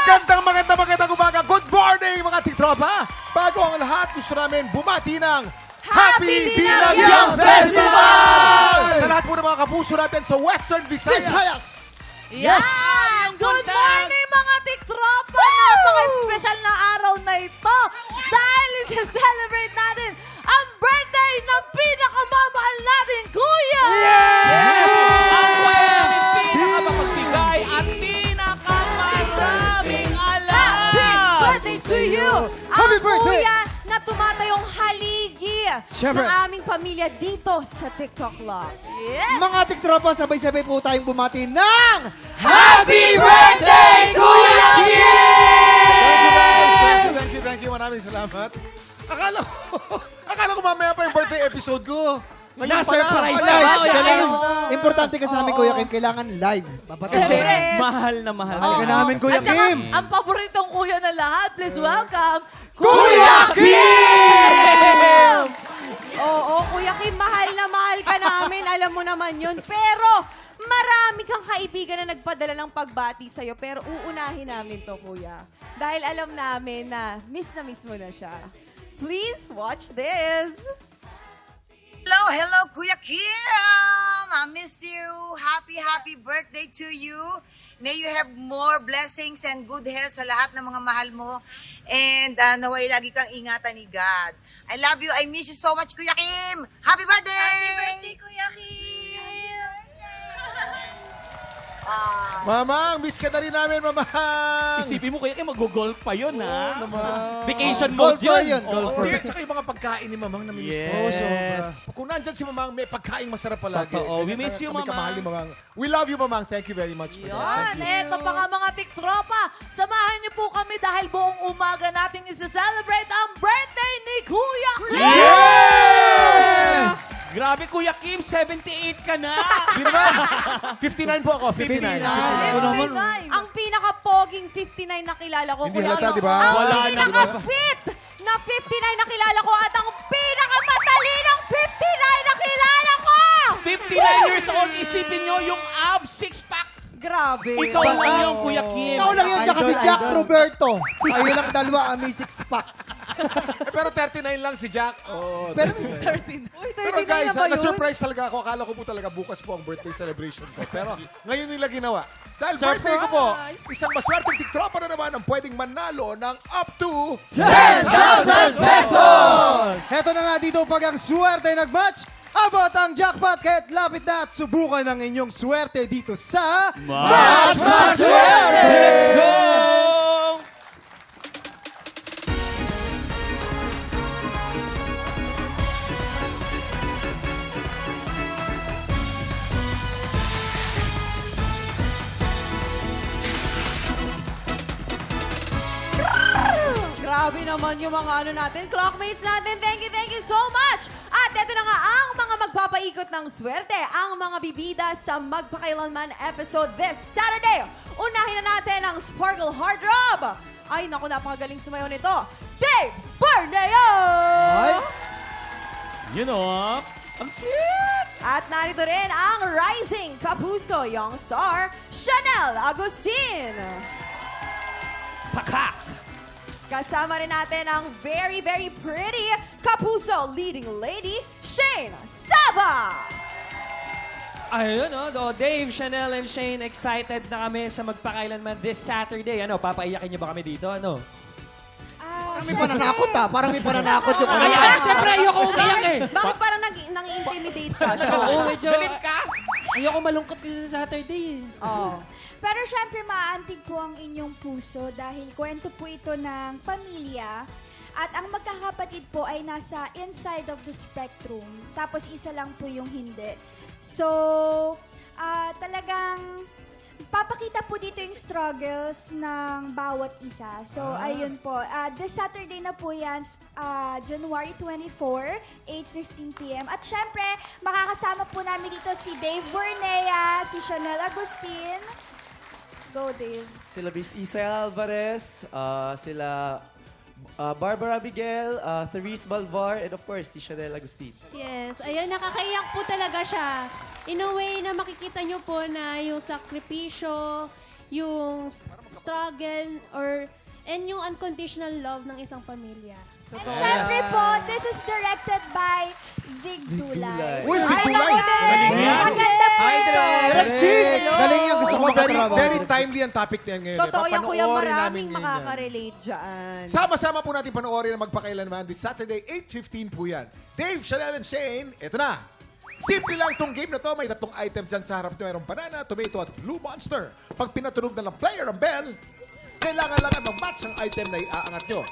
Magandang umaga. Good morning mga tiktropa. Bago ang lahat, gusto namin bumati ng Happy Dinagyang Festival! Sa lahat po ng mga kapuso natin sa Western Visayas. Yes! Good morning mga tiktropa! Napaka-special na araw na ito dahil isa-celebrate natin ang birthday ng pinakamamahal natin, Kuya! Yes! Ang pinakamagbigay at pinakamaraming alam! Happy birthday to you! Happy Ang birthday! kuya na tumatayong haligi Siyempre. ng aming pamilya dito sa TikTok Love. Yes! Mga tiktropa, sabay-sabay po tayong bumati ng Happy birthday, Kuya Thank you. Maraming salamat. Akala ko mamaya pa yung birthday episode ko. Ngayon Na-surprise pala. ka ba? Kailangan, Oo. importante ka sa amin, Oo. Kuya Kim, kailangan live. Kasi Papatayin. Yes. mahal na mahal. Oo. ka namin, Kuya At saka, Kim. ang paboritong kuya na lahat, please welcome, Kuya Kim! Oo, Kuya Kim, mahal na mahal ka namin. Alam mo naman yun. Pero, marami kang kaibigan na nagpadala ng pagbati sa'yo. Pero uunahin namin to, Kuya. Dahil alam namin na miss mo na siya. Please watch this. Hello, Kuya Kim! I miss you. Happy birthday to you. May you have more blessings and good health sa lahat ng mga mahal mo. And naway lagi kang ingatan ni God. I love you. I miss you so much, Kuya Kim. Happy birthday! Happy birthday, Kuya Kim! Mamang, miss ka na rin namin, Mamang. Isipin mo, Kuya Kim, mag-golf pa yun, ha? Naman. Vacation Golf mode for yun. yun, golf for Dear, tsaka yung mga pagkain ni Mamang na miss Yes. ko. Sobra. Kung nandyan si Mamang, may pagkaing masarap palagi. Totoo. We miss you, Kami Mamang. kamahal ni Mamang. We love you, Mamang. Thank you very much for that. Yan, Thank you. eto pa nga mga tiktropa. Samahan niyo po kami dahil buong umaga nating isa-celebrate ang birthday ni Kuya Kim! Yes! Grabe, Kuya Kim, 78 ka na. Di naman. 59 po ako. 59. 59. Ito naman. Ang pinaka-poging 59 na kilala ko, Hindi Kuya halata, Kim. di ba? Ang Wala na, pinaka-fit na 59 na kilala ko at ang pinaka-matalinong 59 na kilala ko! 59 years old, isipin nyo yung abs, six-pack. Grabe. Ikaw lang yung Kuya Kim. Ikaw lang yun, tsaka si Idol, Jack idol. Roberto. Kayo lang dalawa, may 6 packs. Pero 39 lang si Jack. Oh, Pero 13. Uy, 39 Pero guys, na ba yun? na-surprise talaga ako. Akala ko po talaga bukas po ang birthday celebration ko. Pero ngayon nila ginawa. Dahil birthday ko po, isang maswerteng tiktropa na naman ang pwedeng manalo ng up to 10,000 pesos! Heto na nga dito pag ang swerte nag-match, abot ang jackpot kaya't lapit na at subukan ang inyong swerte dito sa Match Maswerte! Let's go! Grabe naman yung mga ano natin, clockmates natin. Thank you so much! At ito na nga ang mga magpapaikot ng swerte, ang mga bibida sa Magpakailanman episode this Saturday. Unahin na natin ang Sparkle Heart Rob. Ay, naku, napakagaling sumayaw nito. Dave Borneo! Ay. You know, ang cute. At narito rin ang Rising Kapuso Young Star, Chanel Agustin. Pakak. Kasama rin natin ang very pretty Kapuso leading lady, Shane Saba. Ayun, no? Dave, Chanel, and Shane, excited na kami sa Magpakailanman this Saturday. Ano, papaiyakin niyo ba kami dito? Ano? Parang may pananakot Parang may pananakot yung Ay, siyempre, ayoko umiyak eh. Bakit parang nang-intimidate ka? Oo, medyo... Galit ka? Ayoko malungkot kasi sa Saturday eh. Oh. Pero syempre maantig po ang inyong puso dahil kwento po ito ng pamilya at ang magkakapatid po ay nasa inside of the spectrum tapos isa lang po yung hindi. So, talagang papakita po dito yung struggles ng bawat isa. So, ayun po. This Saturday na po yan, January 24, 8:15 p.m. At syempre, makakasama po namin dito si Dave Bornea, si Chanel Agustin. Go, Dave. Sila Miss Isa Alvarez, sila Barbara Miguel, Therese Balvar, and of course, si Chanel Agustin. Yes, ayun, nakakaiyak po talaga siya. In a way na makikita nyo po na yung sakripisyo, yung struggle and yung unconditional love ng isang pamilya. And syempre po, this is directed by Zig Dulay. Uy, si Kulay! Maganda po. Zig! Galing yan. Gusto ko Very, makatrabaho. very timely ang topic na yan ngayon. Totoo yan, kuya. Papanoorin namin Maraming ngayon yan. makaka-relate dyan. Sama-sama po natin panoorin ang magpakailanman this Saturday, 8:15 po yan. Dave, Chanel, and Shane, eto na. Simple lang itong game na to. May 3 items dyan sa harap nyo. Mayroong banana, tomato, at blue monster. Pag pinatunog na ng player ang bell, kailangan lang mag-match ang item na iaangat nyo.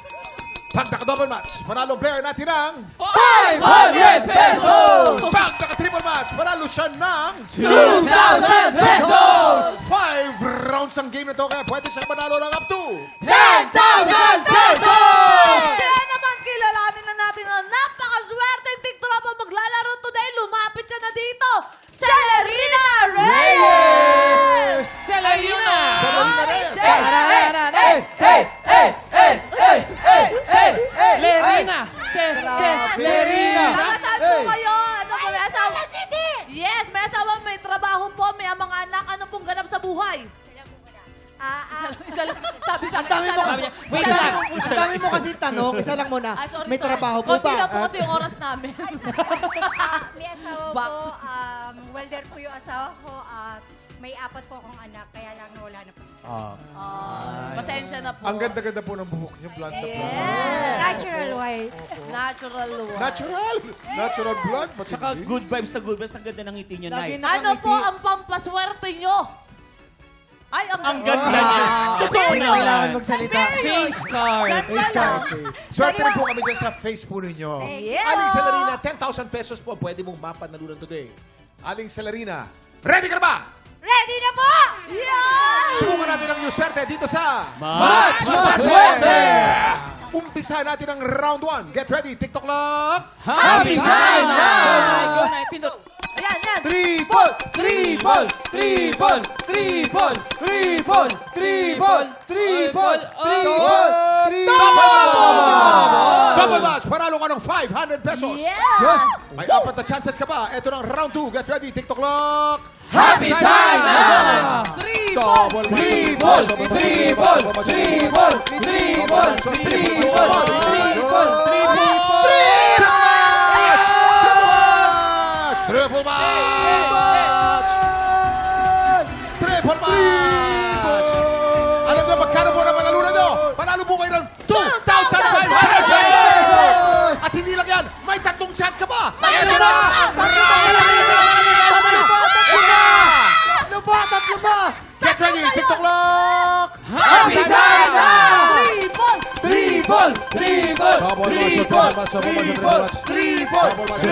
Pag naka-double match, panalo ang player natin ng 500 pesos! Pag naka-triple match, panalo siya ng 2,000 pesos! 5 rounds ang game na to. Kaya pwede siyang manalo ng up to 10,000 pesos! Kaya naman kilalanin na natin ang napakaswerte ng tiktropa maglalaro today. Lumapit ka na dito. Celerina Reyes! Celerina! Celerina Reyes! Lerina! Lerina! Nakasabi po kayo. Ano po, may asawa? Yes, may asawa, may trabaho po, may mga anak. Ano pong ganap sa buhay? Sabi sa Ang dami mo, Wait lang. ang dami mo kasi tanong, isa lang muna. May trabaho po Konti na po ba? kasi yung oras namin. May asawa Bak- po, welder po yung asawa ko at may 4 po akong anak, kaya lang nawala na po. Pasensya na po. Ang ganda-ganda po ng buhok niyo. Blonde na blonde. Yes. Natural white. Natural one. Natural! Natural blood. Tsaka good vibes na good vibes. Ang ganda ng ngiti nyo, Lagi Nay. Ano po ang pampaswerte nyo? Ay, Ang ganda niya. Totoo Hindi na kailangan magsalita. Face card. Swerte rin po kami dyan sa face po ninyo. Yes. Aling Celerina, 10,000 pesos po pwede mong mapanalunan today. Aling Celerina, ready ka na ba? Ready na po! Yeah! Subukan natin ang inyong swerte dito sa Match Masaswerte! Umpisa natin ang round 1. Get ready, TikTok clock. Happy time na! Go, Nay. Pindot. Ayan, yan. Triple! Triple! Triple! Triple! Triple! Triple! Triple! Triple! Double match! Panalo ka ng 500 pesos. Yes! May 4 na chances ka pa. Ito na ang round 2. Get ready, TikTok clock. Happy time na! Double match. Triple! Triple! Triple! Triple! Triple! Triple match! Triple match! Alam nyo, magkano po na panalunan nyo? Panalo po kayo ng 2,500 pesos! At hindi lang yan, may 3 chance ka pa! Ito na! Tatlo ba? Tatlo ba? Get ready, TikTok clock! Happy time na! Triple! Triple! Triple! Double match, Triple! double match, double match, Triple! Triple! Double match.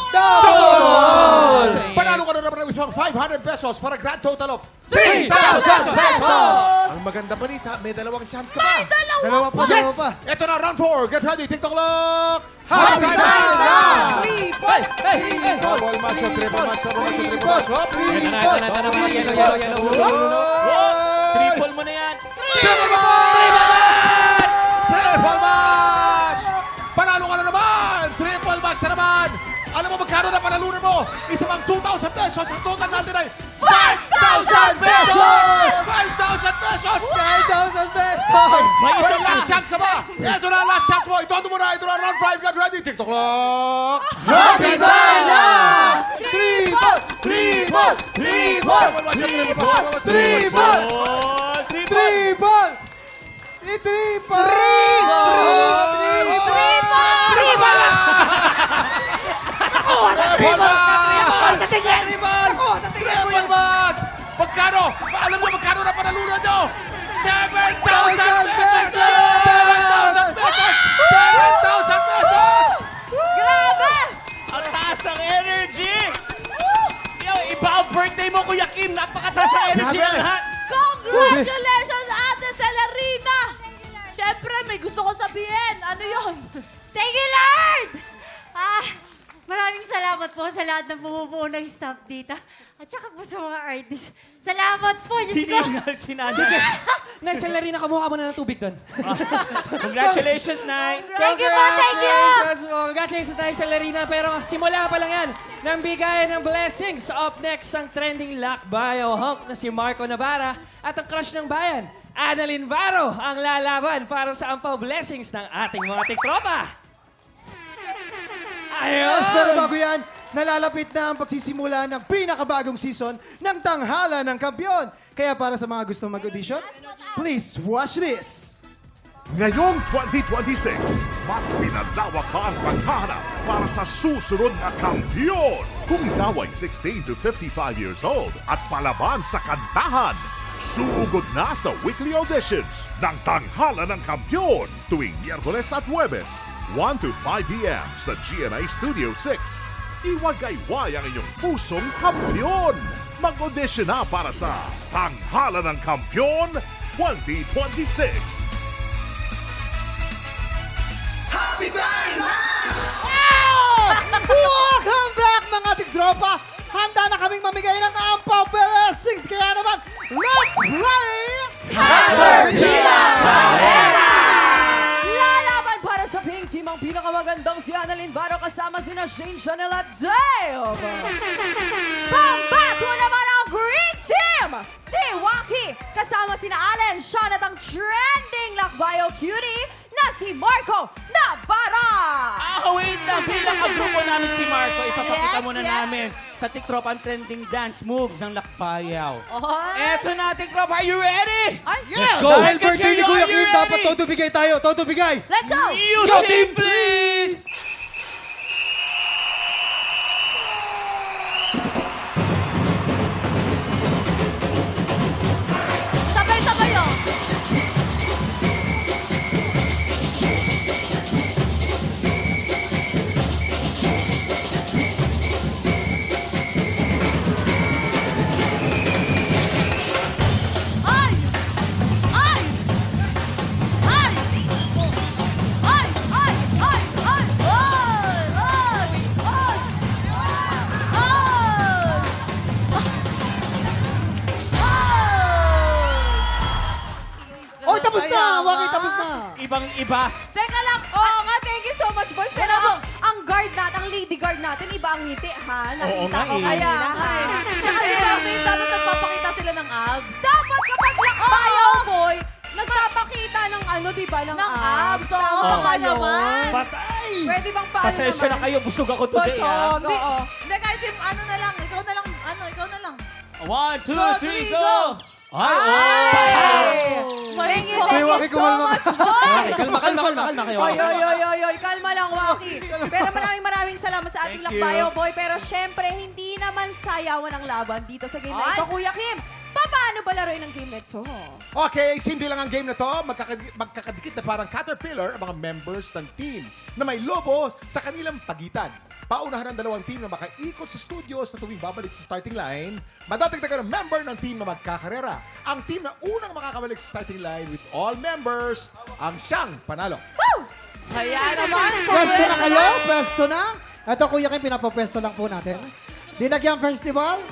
Double! Panalo ka na naman ng isang 500 pesos for a grand total of 3,000 pesos! Ang maganda balita, may 2 chance ka pa. Dalawa pa. Ito na, round 4. Get ready, TikTok clock! Happy time na! Triple! Double match, triple match, double match, triple match. Hop! Ito na, mga yellow. Triple mo na yan. Triple match! Triple match! Panalo ka na naman! Triple match na naman! Alam mo magkano na panalunan mo? Isa pang 2,000 pesos. Ang total natin ay 5,000 pesos! 5,000 pesos! 5,000 pesos! May May isang last chance ka ba? Ito na, last chance mo. Itondo mo na. Ito na, round 5. Get ready. TikTok clock. Happy time na! Triple! Triple! Triple! Triple! Triple! Triple! Triple match! Magkano? Alam mo magkano na panalunan nyo? 7,000 pesos! 7,000 pesos! 7,000 pesos! Grabe! Ang taas ng energy! Yo, iba ang birthday mo, Kuya Kim. Napakataas ng energy ng lahat. Congratulations, Ate Celerina! Siyempre, may gusto ko sabihin. Ano yon? Thank you, Lord! Maraming salamat salamat po sa lahat ng bumubuo ng staff dito. At saka po sa mga artists. Salamat po, Diyos ko. Hiningal si Nanay. Nay, Celerina, kamuha ka muna ng tubig doon. Congratulations, Nay. Thank you po, thank you. Congratulations tayo sa Larina. Pero simula pa lang yan ng bigayan ng blessings. Up next ang trending lakbayo hunk na si Marco Navarra at ang crush ng bayan, Annalyn Varo, ang lalaban para sa ampaw blessings ng ating mga tiktropa. Ayun! Yes, pero bago yan, nalalapit na ang pagsisimula ng pinakabagong season ng Tanghala ng Kampiyon. Kaya para sa mga gustong mag-audition, please watch this. Ngayong 2026, mas pinalawak ka ang paghahanap para sa susunod na kampiyon. Kung ikaw ay 16 to 55 years old at palaban sa kantahan, sugod na sa weekly auditions ng Tanghala ng Kampiyon tuwing Miyerkules at Huwebes, 1 to 5 p.m. sa GMA Studio 6. Iwagayway ang inyong pusong kampiyon. Mag-audition na para sa Tanghala ng Kampiyon 2026. Welcome back mga tiktropa! Handa na kaming mamigay ng ampaw blessings. Kaya naman, let's play! Lalaban para sa pink team ang pinakamagandang si Annalyn Varo kasama sina Shane, Chanel at Dave. Pambato naman ang green team! Si Waki kasama sina Allen, Sean at ang trending lakbayo cutie na si Marco Navarra. Wait lang. Bilang ang grupo namin si Marco, ipapakita Yes, muna yes. namin sa tiktropa ang trending dance moves ng lakbayaw. Ohoy. Eto na, tiktropa. Are you ready? Ay, Let's go! Dahil birthday ni Are Kuya you Kim, ready? dapat todo bigay tayo. Todo bigay! Let's go! Music, please! Sabay-sabay oh! Ay! Ay! Ay! Ay! Ay! Ay! Ay! Ay! Ay! Oy, tapos na! Waki, tapos na! Ibang-iba. Teka lang, oo nga, thank you so much, boys. Pero ang guard natin, ang lady guard natin, iba ang ngiti, ha? Oo Nakita nga ko eh. kaya, ha? Dapat nagpapakita sila ng abs. Dapat kapag lakbayo, boy, nagpapakita ng ano, di ba, ng abs. Oo, baka kayo. naman. Patay! Pwede bang paano Pasensya na kayo. Busog ako today, ha? Busog, oo. Hindi, kasi ano na lang, ikaw na lang. 1, 2, 3, go! Ay, Thank you Kuya Waki, so kumalma much, ka. boys! Kalma kayo. Oy, kalma lang, Waki. Pero maraming salamat sa ating Thank you. lakbayo, boy. Pero syempre, hindi naman sayawan ang laban dito sa game na ito, Kuya Kim. Paano ba laruin ang game na ito? Okay, simple lang ang game na to. Magkakadikit na parang caterpillar ang mga members ng team na may lobo sa kanilang pagitan. Paunahan ng dalawang team na makaikot sa studios na tuwing babalik sa starting line, madadagdagan ng member ng team na magkakarera. Ang team na unang makakabalik sa starting line with all members, ang siyang panalo. Kaya naman, Pwesto na kayo? Pwesto na? Ito, Kuya Kim, pinapapwesto lang po natin. Dinagyang Festival.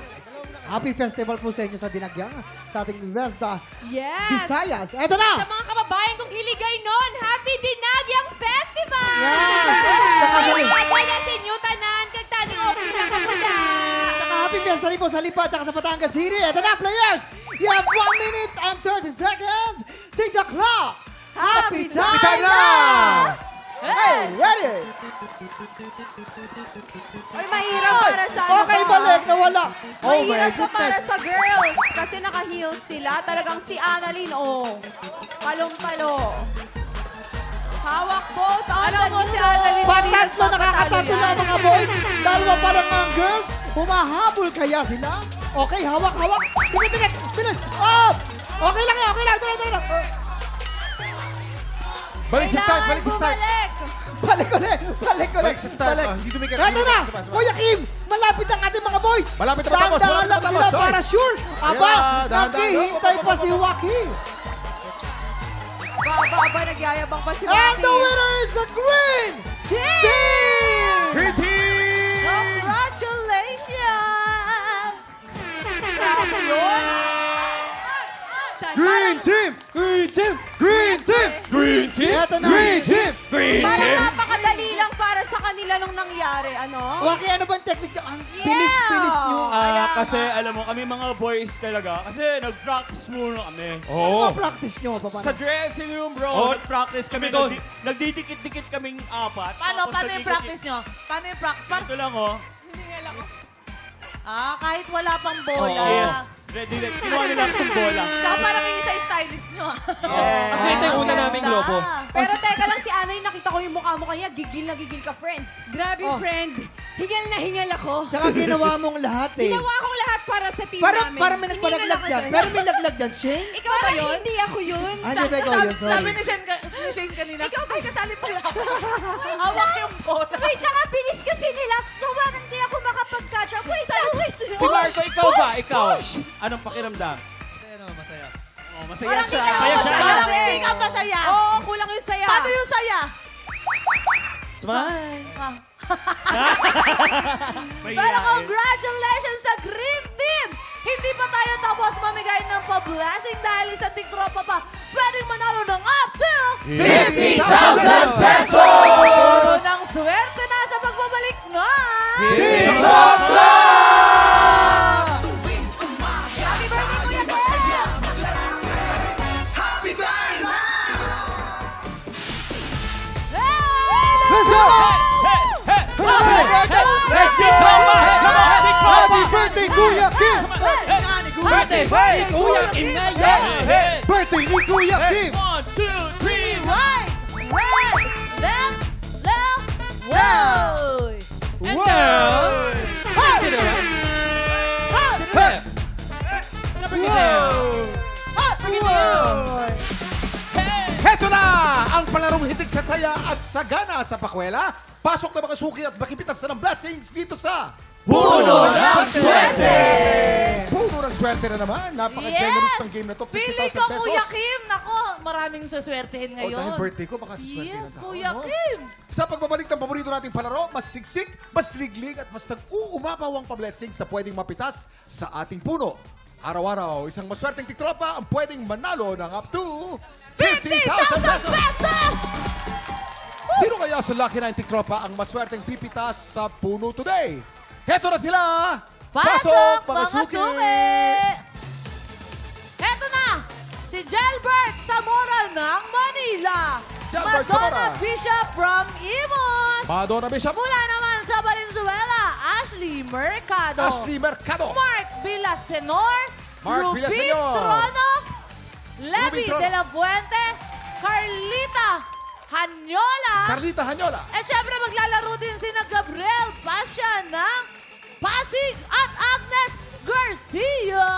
Happy Festival po sa inyo sa Dinagyang, sa ating Westa Yes! Visayas. Ito na! Sa mga kababayan kong hiligay noon, Happy Dinagyang Festival! Yes! Saka Kaya si Newtanan, kagtaning okay lang ako na. Saka happy fiesta rin po sa Lipa at sa Batangas City. Ito na, players! You have 1 minute and 30 seconds. Take the clock! Happy time na! Hey, ready? Ay, mahirap para sa ano Okay, ba? balik. Nawala. Oh my Mahirap na para goodness. sa girls. Kasi naka-heels sila. Talagang si Annalyn, oh. Palong-palo. Hawak both on Alam the mo, si duo. Annalyn, Patatlo, nakakatatlo na mga boys. Dalawa pa lang mga girls. Humahabol kaya sila? Okay, hawak. Tingit. Bilis. Up! Okay lang yan. Tara. Balik sa start, Kailangan bumalik. Balik sa start. Oh, hindi dumikit. Ito na! Kuya Kim! Malapit ang ating mga boys! Malapit na matapos, Dahan-dahan lang malapit na sila matapos, para sure! Aba! Yeah, dahan-dahan. Naghihintay pa si Waki! Aba, nagyayabang pa si And Waki. the winner is the green Team! team! Green team! Alright! Green team! Green team! Green team! Green team! Eto na! Green team! Green Parang team! napakadali lang para sa kanila nung nangyari, ano? Waki, ano bang technique nyo? Ang bilis-bilis nyo. Kasi alam mo, kami mga boys talaga. Kasi nag-practice muna kami. Ano ba practice nyo? Sa dressing room, bro. Oh. Nag-practice kami. Ikaw. Nagdidikit-dikit kaming apat. Paano Tapos yung nagdidikit- practice nyo? Paano yung practice? Ito lang, oh. Hiningal ako. Kahit wala pang bola. Yes. Ready. Kinuha nila akong bola. Saka parang yung isa stylist nyo. Actually, ito yung una naming globo. Pero teka lang, si Anay, nakita ko yung mukha mo kanya, gigil na gigil ka, friend. Grabe, friend. Hingal na hingal ako. Tsaka ginawa mong lahat eh. Ginawa kong lahat para sa team Parang namin. may nagpalaglag dyan. Pero may laglag dyan, Shane. Ikaw ba Parang yun? hindi ako yun. Ah, di ba ikaw yun? Sabi Sorry. ni Shane kanina, ikaw ba'y kasali pala ako? Hawak yung bola. Wait, nakabilis kasi nila. So, parang hindi ako makapag-catch up. Wait, wait. Si Marco, ikaw ba? Ikaw. Anong pakiramdam? Masaya. Oh, masaya siya. Masaya siya. Parang hindi ka masaya. Oo, kulang yung saya. Paano yung saya? Smile! Pero congratulations sa Green Team! Hindi pa tayo tapos mamigay ng pa-blessing dahil sa tiktropa pa. Pwedeng manalo ng up to 50,000 pesos! ng swerte na sa pagbabalik na TikTok Club! Happy birthday, Kuya Ken! Let's go! Let's go! Happy birthday, Kuya Kim! Birthday! Birthday! Kuya Kim na yan! Birthday ni Kuya Kim! 1, 2, 3, Right! Left! Wow! And down! To the right. To the left. Number two down. Bring it down. Heto na ang palarong hitig sa saya at sagana sa pakwela. Pasok na mga suki at makipitas na ng blessings dito sa Puno ng Swerte! Puno ng swerte na naman. Napaka-generous ng game na to. Pili 50,000 ko, pesos. Kuya Kim! Nako, maraming saswertehin Oh, ngayon. dahil birthday ko, baka saswerte Yes, ng tao, Kuya no? Kim! Sa pagbabalik ng paborito nating palaro, mas siksik, mas liglig at mas nag-uumapaw ang pa-blessings na pwedeng mapitas sa ating puno. Araw-araw, isang maswerteng tiktropa ang pwedeng manalo ng up to 50,000 pesos! Sino kaya sa Lucky 9 tiktropa ang maswerteng pipitas sa puno today? Heto na sila! Pasok, mga suki! Heto na! Si Gelbert Zamora ng Manila. Gelbert Madonna Zamora. Bishop from Imos. Madonna Bishop, Mula naman sa Valenzuela, Ashley Mercado. Ashley Mercado, Mark Villasenor. Mark Ruby Villasenor. Trono. Levi Ruby Trono. de la Fuente. Carlita Hanyola. Carlita Hanyola, At syempre maglalaro din sina Gabriel Pasha ng Pasig at Agnes Garcia.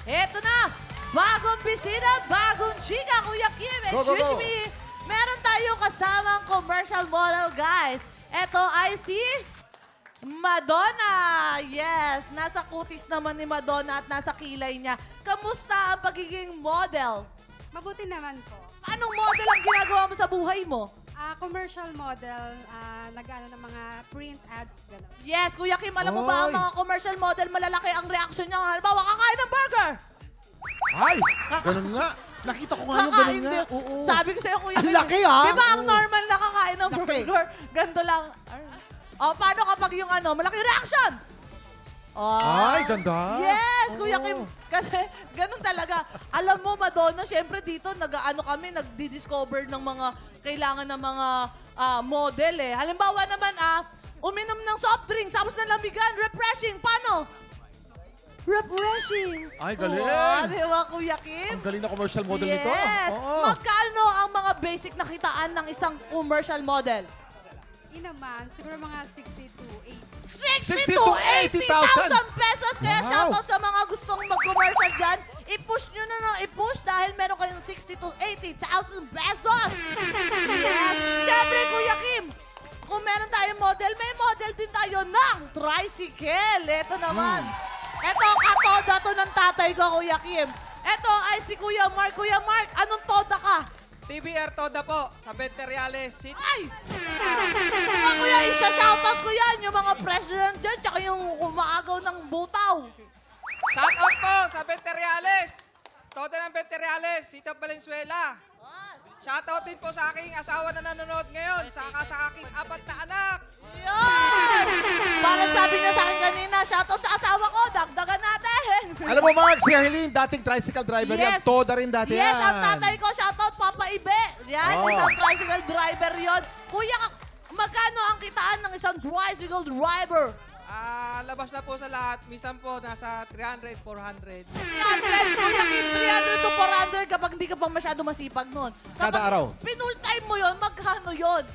Eto na, bagong bisita, bagong chika, Kuya Kim. Go, go, Excuse go. me, meron tayong kasamang commercial model, guys. Eto ay si Madonna. Yes, nasa kutis naman ni Madonna at nasa kilay niya. Kamusta ang pagiging model? Mabuti naman po. Anong model ang ginagawa mo sa buhay mo? Commercial model, nag-ano ng mga print ads, gano'n. Yes, Kuya Kim, alam mo ba ang Oy. mga commercial model malalaki ang reaction niya? Halimbawa, kakain ng burger! ay, ganun nga. Nakita ko nga yung ganun Kakain nga. din. Oo. Sabi ko sa'yo, Kuya Ang Kim. laki, ah. Di ba ang Oo. normal na kakain ng Laki. burger? Ganto lang. O, paano kapag yung malaki reaction? Oh. Ay, ganda. Yes, Oo. Kuya Kim. Kasi ganun talaga. Alam mo, Madonna, syempre dito, kami, nagdi-discover ng mga, kailangan ng mga model eh. Halimbawa naman, uminom ng soft drinks, tapos nalamigan, refreshing. Paano? Refreshing. Ay, galing. Oh, di ba, Kuya Kim? Ang galing na commercial model nito. Yes. Oo. Magkano ang mga basic na kitaan ng isang commercial model? Yun naman, siguro mga 60 to 60 80. to 80,000 pesos. Kaya Wow. shoutout sa mga gustong mag-commercial dyan. I-push nyo na i-push dahil meron kayong 60 to 80,000 pesos. Yes. Siyempre, Kuya Kim, kung meron tayong model, may model din tayo ng tricycle. Ito naman. Ito, katoda to ng tatay ko, Kuya Kim. Ito ay si Kuya Mark. Kuya Mark, anong toda ka? TBR Toda po, sa Venteriales City. Ay! Mga kuya, isa-shoutout ko yan. Yung mga president dyan, tsaka yung umaagaw ng butaw. Shout out po sa Venteriales. Toda ng Venteriales, Sita Valenzuela. Shoutout din po sa aking asawa na nanonood ngayon, saka sa aking 4 na anak. Yun! Parang sabi niya sa akin kanina, shoutout sa asawa ko, dagdagan natin. Alam mo, Mark, si Arlene, dating tricycle driver yan. Toda rin dati yan. Yes, ang tatay ko, shoutout Papa Ibe. Yan, isang tricycle driver yon. Kuya, magkano ang kitaan ng isang tricycle driver? Labas na po sa lahat. Minsan po, nasa 300, 400. 300, Kuya Kim, 300 to 400 kapag hindi ka pang masyado masipag nun. Kada araw. Pinul time mo yon, magkano yon?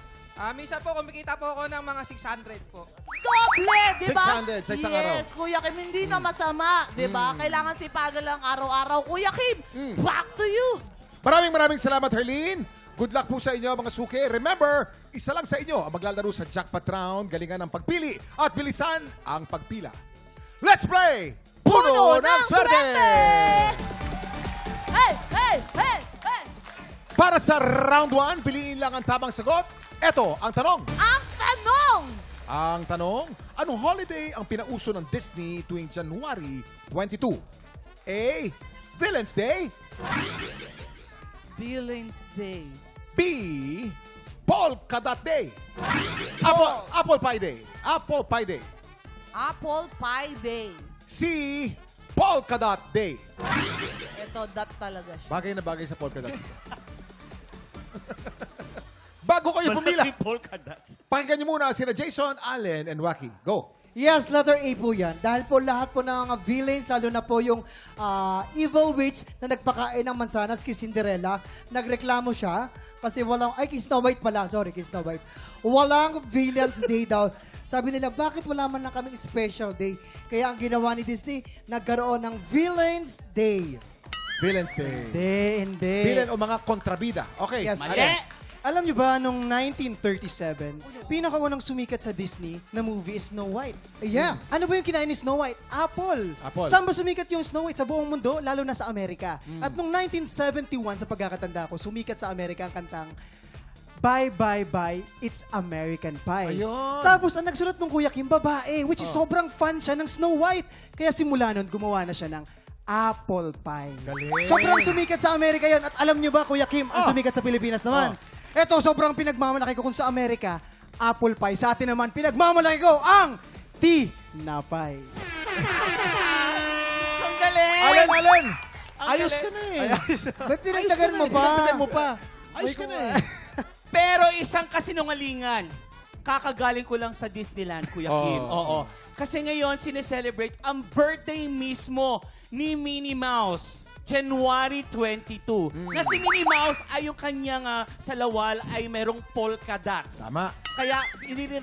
Minsan po, kumikita po ako ng mga 600 po. Doble, di ba? 600 sa isang araw. Yes, Kuya Kim, hindi na masama, di ba? Kailangan sipagan lang araw-araw. Kuya Kim, back to you. Maraming salamat, Herlene. Good luck po sa inyo, mga suki. Remember, isa lang sa inyo ang maglalaro sa jackpot round, galingan ng pagpili at bilisan ang pagpila. Let's play! Puno ng Swerte! Hey, hey, hey, hey! Para sa round 1, piliin lang ang tamang sagot. Ito ang tanong. Ang tanong! Ang tanong, anong holiday ang pinauso ng Disney tuwing January 22? A. Villain's Day. Villain's Day. B. Polka Dot Day. Apple Pie Day. Apple Pie Day. Apple Pie Day. C. Polka Dot Day. Ito, dot talaga siya. Bagay na bagay sa polka dots. Bago kayo pumila, Polka dots. pakinggan niyo muna sina Jason, Allen, and Wacky. Go! Yes, letter A po yan. Dahil po lahat po ng mga villains, lalo na po yung evil witch na nagpakain ng mansanas kay Cinderella, nagreklamo siya kasi walang, kay Snow White pala, sorry, kay Snow White. Walang Villains Day daw. Sabi nila, bakit wala man lang kaming special day? Kaya ang ginawa ni Disney, nagkaroon ng Villains Day. Villain's Day. Hindi. Villain o mga kontrabida. Okay. Yes. Allen. Alam niyo ba, nung 1937, pinakaunang sumikat sa Disney na movie is Snow White. Yeah. Ano ba yung kinain ni Snow White? Apple. Apple. Saan ba sumikat yung Snow White? Sa buong mundo, lalo na sa Amerika. At nung 1971, sa pagkakatanda ko, sumikat sa Amerika ang kantang Bye, Bye, Bye, It's American Pie. Ayun. Tapos, ang nagsulat ng Kuya Kim, babae, which is sobrang fan siya ng Snow White. Kaya simula nun, gumawa na siya ng apple pie. Galing. Sobrang sumikat sa Amerika yan. At alam niyo ba, Kuya Kim, ang sumikat sa Pilipinas naman? Ito, sobrang pinagmamalaki ko kung sa Amerika, apple pie. Sa atin naman, pinagmamalaki ko ang tinapay. Ang galing! Allen! Ang Ayos galing. ka na eh. Ba't pinagdagan mo ba? Pinagdagan mo pa. Ayos ka na eh. Pero isang kasinungalingan. Kakagaling ko lang sa Disneyland, Kuya Kim. Oo. Kasi ngayon, sineselebrate ang birthday mismo ni Minnie Mouse. January 22. Na si Minnie Mouse ay yung kanyang salawal ay merong polka dots. Tama. Kaya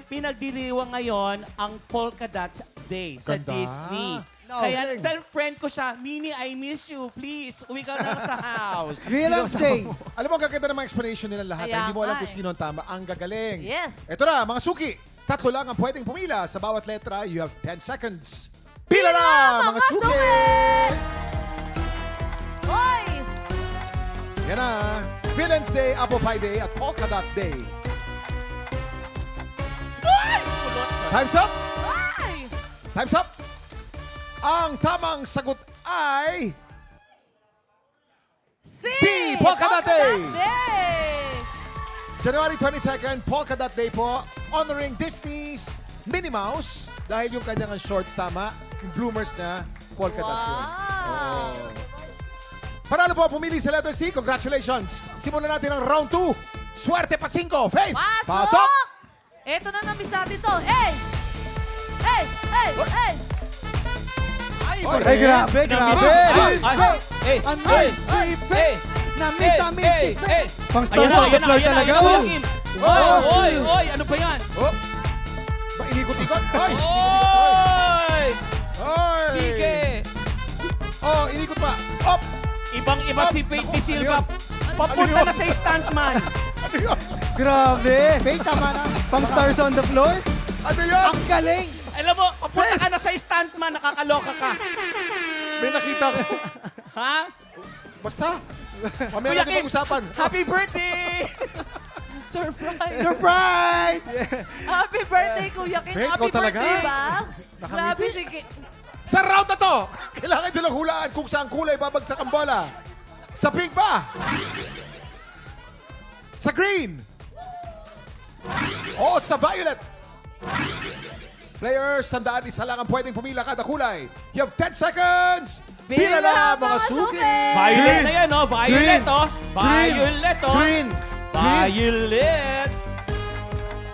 pinagdiriwang ngayon ang Polka Dots Day sa Ganda. Disney. No, Kaya galing. dahil friend ko siya, Minnie, I miss you. Please, uwi ka na sa house. Villains Day. Alam mo, ang gaganda ng mga explanation nila lahat. Kaya Hindi mo alam nga kung sino ang tama. Ang gagaling. Yes. Ito na, mga suki. 3 lang ang pwedeng pumila. Sa bawat letra, you have 10 seconds. Pila na, mga suki! Hoy! Yan na. Villain's Day, Apple Pie Day, at Polka Dot Day. Time's up! Hoy! Time's up! Ang tamang sagot ay... C! Polka Dot Day! January 22nd, Polka Dot Day po, honoring Disney's Minnie Mouse dahil yung kanyang shorts tama, yung bloomers niya, polka dots yun. Oo. Panalo po pumili sa letter C. Congratulations! Simulan natin ang round 2. Swerte pa 5. Faith! Pasok! Ito na namiss natin to. Hey! Hey! Hey! Hey! Ay, grabe, grabe. Hey! Ang nice, sweet, na-miss si Faith. Pang stars Ayan on the na, floor ayan na, talaga. ayan na, oh. Kuya Kim. Oy! Ano ba yan? Oh! Ba, inikot-ikot? Hoy! Oy! Hoy! Sige! Oh, inikot pa. Up! Ibang-iba si Faith Naku, Di ano Silva. yun? Papunta na sa stuntman. Ano yun? Grabe. Faith, tama na. Pang stars on the floor. Ano yun? Ang galing. Alam mo, papunta ka na sa stuntman, nakakaloka ka. May nakita ko. Ha? Basta. Mamaya Kuya natin Kim, pag-usapan. Happy birthday! Surprise! Surprise! Happy birthday, Kuya Kim. Faith, Happy ikaw talaga. birthday ba? Nakangiti. Grabe si Sa round na to, kailangan nyo lang hulaan kung saan kulay babagsak ang bola. Sa pink ba? Sa green? O sa violet? Players, sandaan, isa lang ang pwedeng pumila kada kulay. You have 10 seconds. Pila na mga suki. Violet na yan, oh. Violet, Green. oh. Violet, oh. Green. Violet.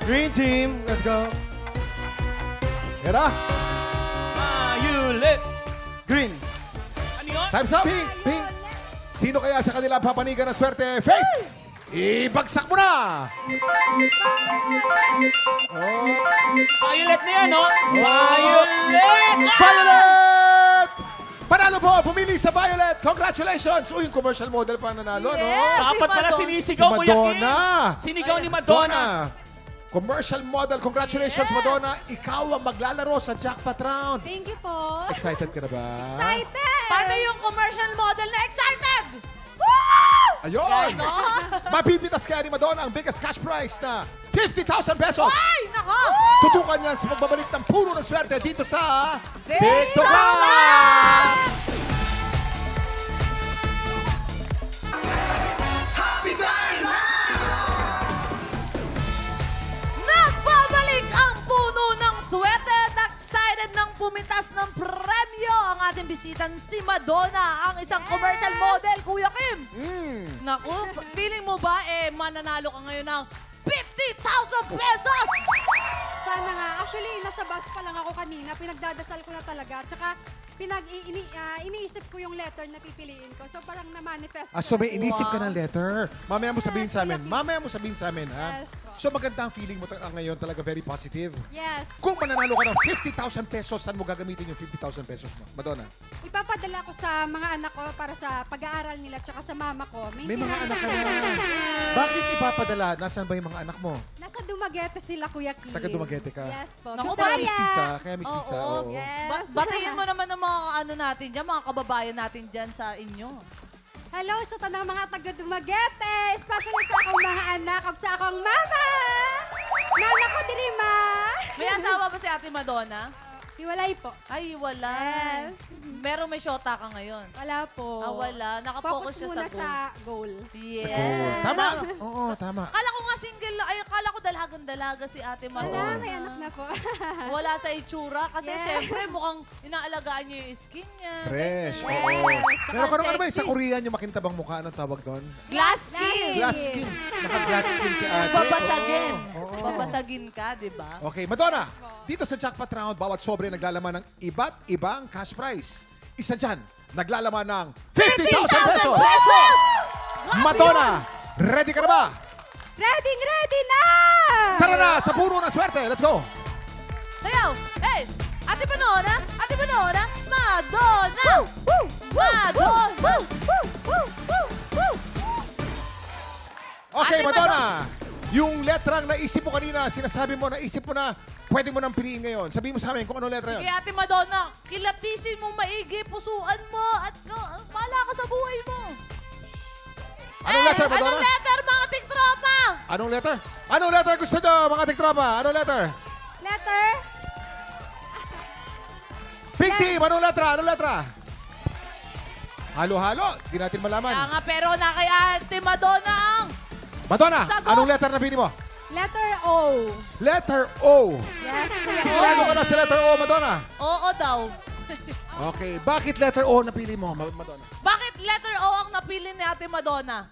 Green team. Let's go. Yan na. Violet. Green. Ano yun? Time's up. Pink. Pink. Sino kaya sa kanila papanigan ng swerte? Faith! Ibagsak mo na! Violet na yan, oh. Violet! Violet! Panalo po! Pumili sa Violet! Congratulations! Uy, yung commercial model pa nanalo, no? Dapat pala sinisigaw, Si Kuya Kim. Madonna. Sinigaw ni Madonna. Commercial model. Congratulations, Madonna. Ikaw ang maglalaro sa jackpot round. Thank you po. Excited ka na ba? Excited! Paano yung commercial model na excited? Ayun! Mapipitas kaya ni Madonna ang biggest cash prize na 50,000 pesos. Ay, nako! Tutukan yan sa pagbabalik ng puno ng swerte dito sa TikTok Live! Nagbabalik ang puno ng swerte at excited ng pumitas ng premyo ang ating bisitang si Madonna, ang isang commercial model, Kuya Kim. Naku, feeling mo ba mananalo ka ngayon ng 50,000 pesos? Sana nga. Actually, nasa bus pa lang ako kanina. Pinagdadasal ko na talaga. Tsaka, iniisip ko yung letter na pipiliin ko. So, parang na-manifest ko. So may na. inisip ka ng letter. Mamaya mo sabihin sa amin. Kuya Kim. Mamaya mo sabihin sa amin, ha? Yes, po. So maganda ang feeling mo ngayon, talaga very positive. Yes. Kung mananalo ka ng 50,000 pesos, saan mo gagamitin yung 50,000 pesos mo? Madonna? Ipapadala ko sa mga anak ko para sa pag-aaral nila tsaka sa mama ko. May mga anak ka na. Bakit ipapadala? Nasaan ba yung mga anak mo? Nasa Dumaguete sila, Kuya Kim. Taga Dumaguete ka? Yes po. Naku, Kaya Bisaya. mistisa. Kaya mistisa. Oo. Oo. Yes. Batiin mo naman ng mga ano natin dyan, mga kababayan natin dyan sa inyo. Hello sa tanang mga taga Dumaguete. Especially sa akong mga anak ug sa akong mama. Nana ko diri ma. May asawa ba si Ate Madonna? Hiwalay po. Ay, wala. Yes. Pero may shota ka ngayon. Wala po. Wala. Nakapokus Focus siya muna sa goal. sa goal. Yes. Oh, tama. Oo, tama. Akala ko nga single lang. Ay, akala ko dalagang-dalaga si Ate Madonna. Wala, may anak na po. Wala sa itsura. Kasi Yes. syempre, mukhang inaalagaan niyo yung skin niya. Fresh. Ganyan. Oo. Tsaka Pero kung ano ba sexy. sa Korean yung makintabang mukha, anong tawag doon? Glass skin. Glass skin. Naka-glass skin si ate. Babasagin. Oo. Babasagin ka, di ba? Okay, Madonna, dito sa jackpot round, bawat sobre naglalaman ng iba't ibang cash prize. Isa dyan, naglalaman ng 50,000 pesos! Madonna, ready ka na ba? Ready na! Tara na sa puno ng swerte. Let's go! Sayaw! Hey! Ate Madonna! Ate Madonna! Madonna! Madonna! Okay, Ate Madonna, yung letrang naisip mo kanina, sinasabi mo, naisip mo na, pwede mo nang piliin ngayon. Sabihin mo sa amin kung anong letra Sige, yun. Ate Madonna, kilatisin mo maigi, pusuan mo, at mahala ka sa buhay mo. Anong letter, Madonna? Anong letter, mga tiktropa? Anong letter? Anong letter gusto nyo, mga tiktropa? Anong letter? Letter? Pink team, anong letra? Anong letra? Halo-halo, di natin malaman. Kaya nga, pero na kay Ate Madonna ang... Madonna, Sagot. anong letter na pili mo? Letter O. Letter O. Yes, Kuya. Sigurado ka na sa letter O, Madonna? Oo daw. Okay, bakit letter O napili mo, Madonna? Bakit letter O ang napili ni Ate Madonna?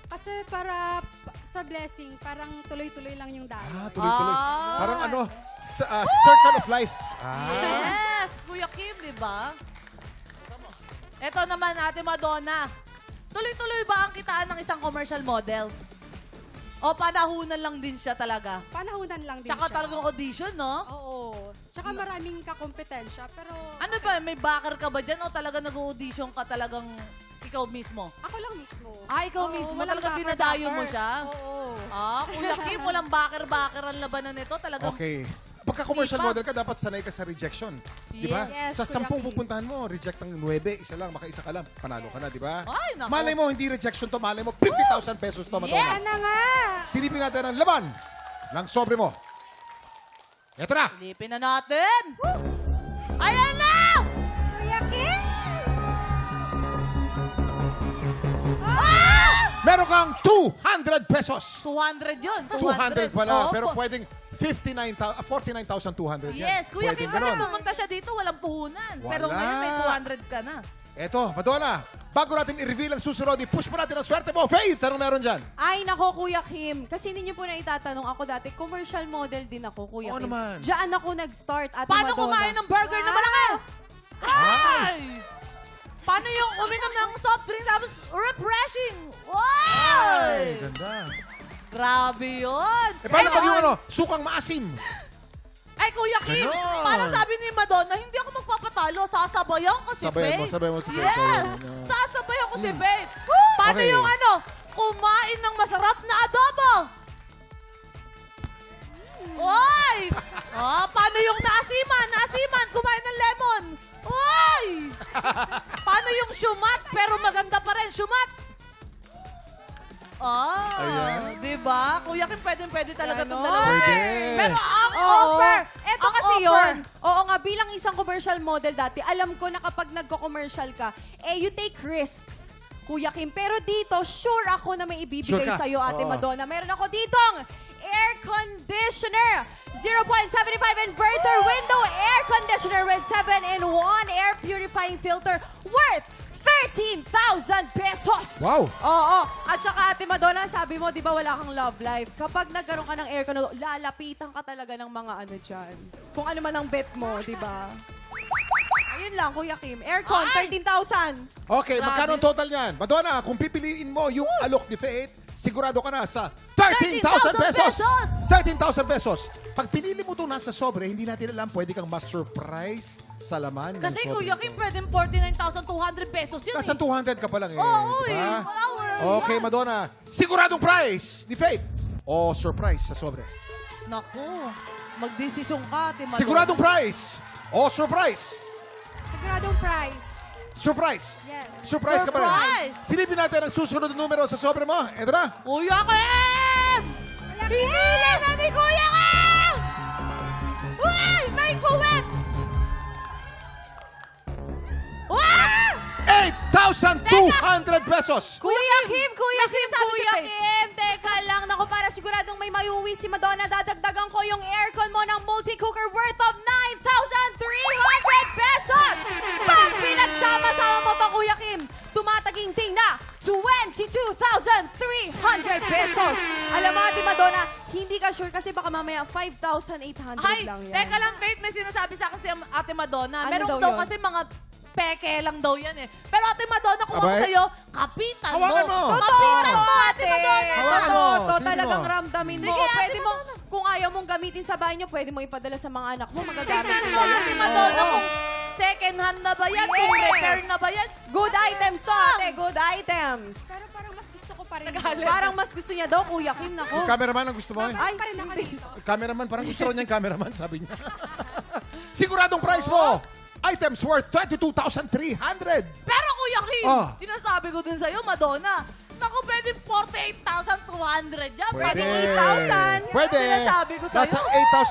Kasi para sa blessing, parang tuloy-tuloy lang yung daan. Tuloy-tuloy. Ah. Parang ano, circle of life. Yes, Kuya Kim, di ba? Ito naman, Ate Madonna. Tuloy-tuloy ba ang kitaan ng isang commercial model? O panahunan lang din siya talaga? Panahunan lang din Tsaka siya. talagang audition, no? Oo. Tsaka maraming kakompetensya, pero... Ano ba, may backer ka ba dyan o talaga nag-audition ka talagang ikaw mismo? Ako lang mismo. Ah, ikaw Oo, mismo? walang Talagang backer, dinadayo mo backer. siya? Oo. Ah, Kuya Kim, walang backer-backer ang labanan nito. Talagang Okay. Pagka-commercial Sipag. model ka, dapat sanay ka sa rejection. Di ba? Yes, Sa Kuya 10 Kim. pupuntahan mo, reject ang 9, isa lang, makaisa ka lang, panalo ka na, di ba? Ay, naku. Malay mo, hindi rejection to, malay mo, 50,000 pesos to, Madonna. Yes! Ano nga? Silipin natin ang laman ng sobre mo. Ito na! silipin na natin. Ayan na! Kuya Kim! meron kang 200 pesos. 200 yun. 200 pala, Oo, pero po. pwedeng 49,200 yan. Yes, Kuya Pwedeng Kim, kasi ganon. pumunta siya dito, walang puhunan. Pero Wala. ngayon may 200 ka na. Eto, Madonna, bago natin i-reveal ang susunod, i-push mo natin ang swerte mo. Faith, anong meron dyan? Ay, nako, Kuya Kim. Kasi hindi niyo po na itatanong, ako dati, commercial model din ako, Kuya Oo Kim. naman. Diyan ako nag-start, Ate Paano Madonna. kumain ng burger na malaki? Ay! Paano yung uminom ng soft drink tapos refreshing? Ay, Wow! ganda. Grabe yun. Paano pag yung sukang maasim? Ay, Kuya Kim, Ganon. parang sabi ni Madonna, hindi ako magpapatalo, sasabayan ko si Sabayan mo, Faith. sabayan mo si Faith, Yes, sabayan mo. sasabayan ko si Faith. Paano Okay. yung kumain ng masarap na adobo? Oy! Paano yung naasiman, kumain ng lemon? Oy! Paano yung shumat, pero maganda pa rin, shumat? Ayan. Diba? Kuya Kim, pwede talaga itong Ganon. dalawa. Pwede. Pero ang Oo. offer, Eto ang kasi offer. yun. Oo nga, bilang isang commercial model dati, alam ko na kapag nagko-commercial ka, you take risks, Kuya Kim. Pero dito, sure ako na may ibibigay Sure ka? sa'yo, Ate Oo. Madonna. Meron ako ditong air conditioner. 0.75 inverter window air conditioner with 7-in-1 air purifying filter worth 13,000 pesos. Wow. Oo. At saka, Ate Madonna, sabi mo, di ba wala kang love life? Kapag nagkaroon ka ng aircon, lalapitan ka talaga ng mga ano dyan. Kung ano man ang bet mo, di ba? Ayun lang, Kuya Kim. Aircon, 13,000. Okay, magkano ang total niyan? Madonna, kung pipiliin mo yung alok ni Faith, sigurado ka na sa 13,000 pesos. 13,000 pesos. Pag pinili mo ito nasa sobre, hindi natin alam, pwede kang ma-surprise sa laman ng Kasi sobre Kuya nito. Kim, pwedeng 49,200 pesos yun Nasa 200 ka pa lang eh. Oo, di ba? Flower. Okay, Madonna. Siguradong price ni Faith o surprise sa sobre? Naku, magdesisyon ka, Ate Madonna. Siguradong price o surprise? Siguradong price. Surprise. Yes. Surprise ka pa rin. Surprise! Silipin natin ang susunod na numero sa sobre mo. Ito na. Kuya Kim! Pinili na ni Kuya Kim! Uy! May kuwet! Uy! 8,200 pesos. Kuya Kim, Kuya Kim, sinasabi si Kuya Faith. Kim. Teka lang, naku, para siguradong may maiuwi si Madonna, dadagdagan ko yung aircon mo ng multi-cooker worth of 9,300 pesos. Pag pinagsama-sama mo to, Kuya Kim, tumataginting na 22,300 pesos. Alam mo, Ate Madonna, hindi ka sure kasi baka mamaya 5,800 Ay, lang yan. teka lang, Faith, may sinasabi sa akin si Ate Madonna. Ano Meron daw daw yun? kasi mga peke lang daw yan eh. Pero Ate Madonna, kung ako Abay. sa'yo, kapitan mo. Hawakan mo. Kapitan mo, Ate Madonna. Hawakan mo. Totoo, Sige talagang mo. ramdamin mo. Sige, O, Ate pwede mo, Madonna. kung ayaw mong gamitin sa bahay niyo, pwede mo ipadala sa mga anak mo. Magagamit Tingnan nila mo, yan. Ate Madonna, Oo. kung second hand na ba yan? Kung Yes. repair na ba yan? Good items to, ate. Good items. Pero parang mas gusto ko pa rin. Parang mas gusto niya daw, Kuya Kim. Nako. Yung cameraman ang gusto mo eh. Ay, hindi. Cameraman, parang gusto raw niya yung cameraman, sabi niya. Siguradong price mo. Items worth 22,300. Pero Kuya Kim, Ah. sinasabi ko din sa'yo, Madonna, naku, pwede 48,200 yan. Pwede. 8,000. Pwede. Sinasabi ko sa'yo. Nasa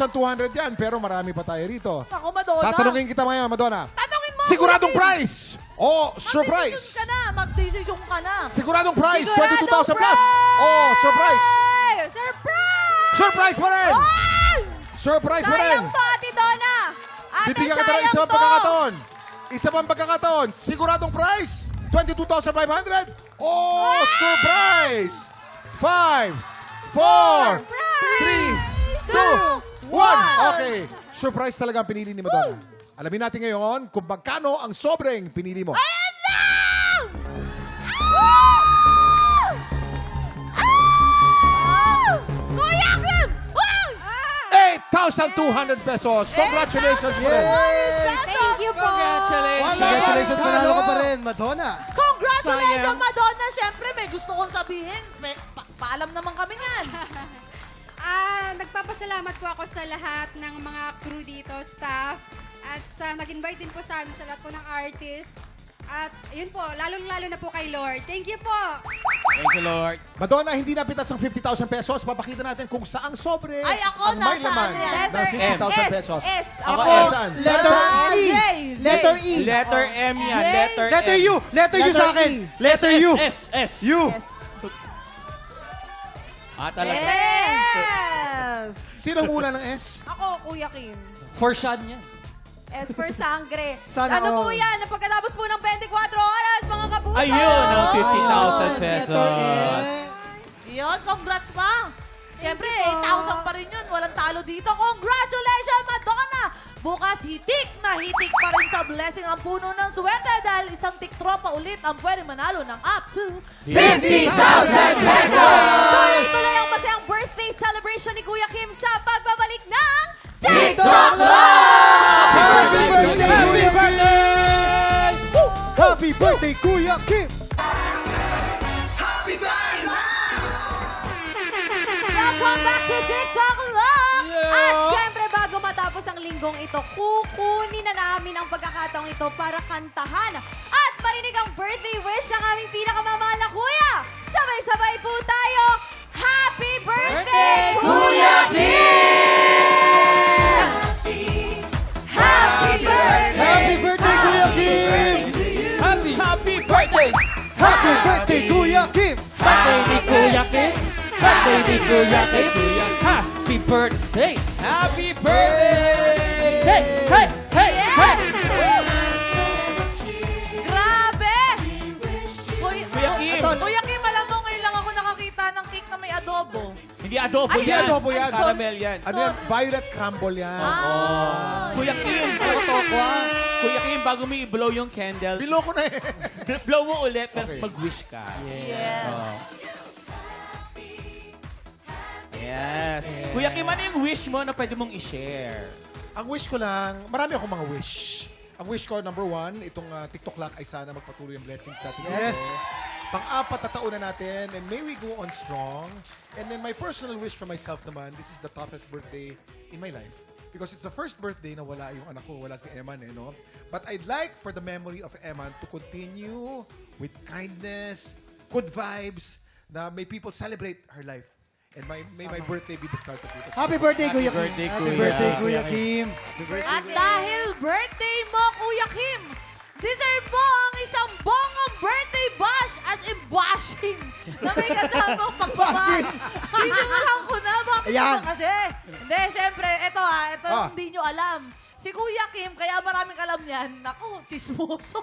8,200 yan, pero marami pa tayo rito. Naku, Madonna. Tatanungin kita ngayon, Madonna. Tanungin mo, Siguradong Kuya Kim. price o surprise? Magdesisyon ka na. Magdesisyon ka na. Siguradong price, Siguradong 22,000 plus. O surprise? Ay, surprise! Surprise pa rin! Ay! Surprise pa rin! Sayang to, Ate Donna. Ate, Bibigyan kita ng sayang isang to. pagkakataon. Isa pang pagkakataon. Siguradong price, 22,500. Oh, surprise! 5, 4, 3, 2, 1. Okay. Surprise talaga ang pinili ni Madonna. Alamin natin ngayon kung magkano ang sobrang pinili mo. Ayan lang! Ah! Ah! Kuya Kim! Ay! 8,200 pesos. Congratulations mo rin. Thank you po. Congratulations. Congratulations, panalo ka pa rin, Madonna. Congratulations, Sayang. Madonna! Siyempre, may gusto kong sabihin. May paalam naman kami niyan. Nagpapasalamat po ako sa lahat ng mga crew dito, staff, at sa nag-invite din po sa amin sa lahat po ng artist. At yun po, lalong-lalo na po kay Lord. Thank you po. Thank you, Lord. Madonna, hindi napitas ng 50,000 pesos. Papakita natin kung saang sobre Ay, ako, ang may nasaan laman yan? ng Letter 50,000 S. pesos. S. Ako, Ako. saan? Letter Saan? E. J. Letter E. Letter M yan. Letter M. Letter U. Letter U sa akin. Letter U. S, S. U. Talaga. Yes! Sino mula ng S? Ako, Kuya Kim. For Sean yan. S for sangre. Sana Ano po all. yan? Pagkatapos po ng 24 oras, mga kapuso! Ayun, ang 50,000 pesos. Yun, congrats pa. Siyempre, 8,000 pa rin yun. Walang talo dito. Congratulations, Madonna! Bukas, hitik na hitik pa rin sa blessing ang puno ng swerte dahil isang tiktropa ulit ang pwede manalo ng up to 50,000 Tuloy-tuloy ang masayang birthday celebration ni Kuya Kim sa pagbabalik ng TikTok Happy birthday, Kuya Kim! Happy birthday, Kuya Kim! Welcome back to TikTok Love! At syempre, bago matapos ang linggong ito, kukunin na namin ang pagkakataong ito para kantahan at marinig ang birthday wish ng aming pinakamamahal na kuya. Sabay-sabay po tayo. Happy birthday, Kuya Kim! Happy birthday! Happy birthday, Kuya Kim! Happy birthday! Happy birthday, Kuya Kim! Birthday ni Kuya Kim! Birthday ni Kuya Kim! Happy birthday! Happy birthday! Hey! Hey! Hey! Hey! Grabe! Kuya Kim. Kuya Kim, alam mo, ngayon lang ako nakakita ng cake na may adobo. Hindi adobo Ay, yan. Hindi adobo yan. Caramel yan. Ano yan? Violet crumble yan. Kuya Kim. Kuya Kim, bago mo i-blow yung candle, Bilo ko na eh. blow mo ulit, pero Okay. mag-wish ka. Yes. Yes. Kuya Kim, ano yung wish mo na pwede mong i-share? Ang wish ko lang, marami akong mga wish. Ang wish ko, number 1, itong TikTok Lock ay sana magpatuloy ang blessings natin. Yes. Pang-apat na taon na natin, and may we go on strong. And then my personal wish for myself naman, this is the toughest birthday in my life. Because it's the first birthday na wala yung anak ko, wala si Eman no? But I'd like for the memory of Eman to continue with kindness, good vibes, na may people celebrate her life. And may my birthday be the start of it. Happy birthday, Kuya Kim! birthday, Happy Kuya. birthday, Kuya Kim! At dahil birthday mo, Kuya Kim, deserve mo ang isang bongong birthday bash as in bashing na may kasamang pagbabash. Sisimulan ko na. Bakit Ayan. naman kasi? Hindi, syempre, ito Ah. hindi nyo alam. Si Kuya Kim, kaya maraming alam yan, naku, chismoso.